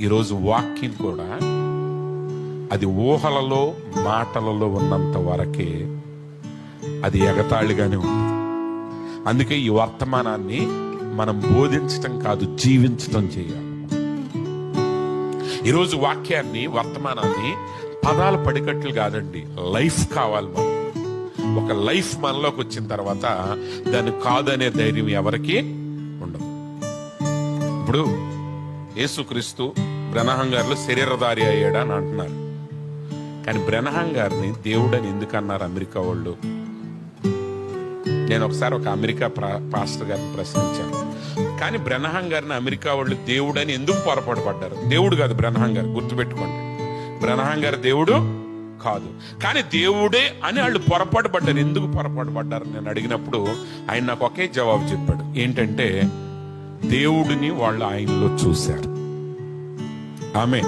ఈరోజు వాక్యం కూడా అది ఊహలలో మాటలలో ఉన్నంత వరకే అది ఎగతాళిగానే ఉంది. అందుకే ఈ వర్తమానాన్ని మనం బోధించటం కాదు, జీవించటం చేయాలి. ఈరోజు వాక్యాన్ని, వర్తమానాన్ని పదాల పడికట్లు కాదండి, లైఫ్ కావాలి. మనం ఒక లైఫ్ మనలోకి వచ్చిన తర్వాత దాన్ని కాదనే ధైర్యం ఎవరికి ఉండదు. ఇప్పుడు యేసుక్రీస్తు బ్రహ్మం గారిలో శరీరధారి అయ్యాడా అని అంటున్నారు. కానీ బ్రహ్మం గారిని దేవుడని ఎందుకు అన్నారు అమెరికా వాళ్ళు? నేను ఒకసారి ఒక అమెరికా పాస్టర్ గారిని ప్రశ్నించాను. కానీ బ్రహ్మం గారిని అమెరికా వాళ్ళు దేవుడని ఎందుకు పొరపాటు పడ్డారు? దేవుడు కాదు బ్రహ్మం గారు, గుర్తుపెట్టుకోండి. బ్రహ్మం గారు దేవుడు కాదు, కానీ దేవుడే అని వాళ్ళు పొరపాటు పడ్డారు. ఎందుకు పొరపాటు పడ్డారు నేను అడిగినప్పుడు ఆయన నాకు ఒకే జవాబు చెప్పాడు. ఏంటంటే, దేవుడిని వాళ్ళు ఆయనలో చూశారు. ఆమె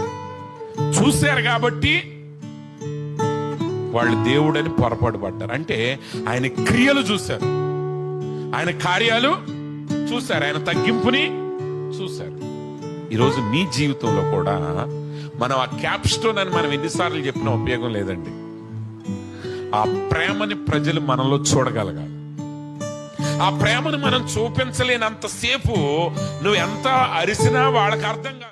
చూశారు కాబట్టి వాళ్ళు దేవుడని పొరపాటు పడ్డారు. అంటే ఆయన క్రియలు చూశారు, ఆయన కార్యాలు చూశారు, ఆయన తగ్గింపుని చూశారు. ఈరోజు నీ జీవితంలో కూడా మనం ఆ క్యాప్స్టోన్ అని మనం ఎన్నిసార్లు చెప్పినా ఉపయోగం లేదండి. ఆ ప్రేమని ప్రజలు మనలో చూడగలగాలి. ఆ ప్రేమను మనం చూపించలేనంతసేపు నువ్వు ఎంత అరిసినా వాళ్ళకి అర్థం కాదు.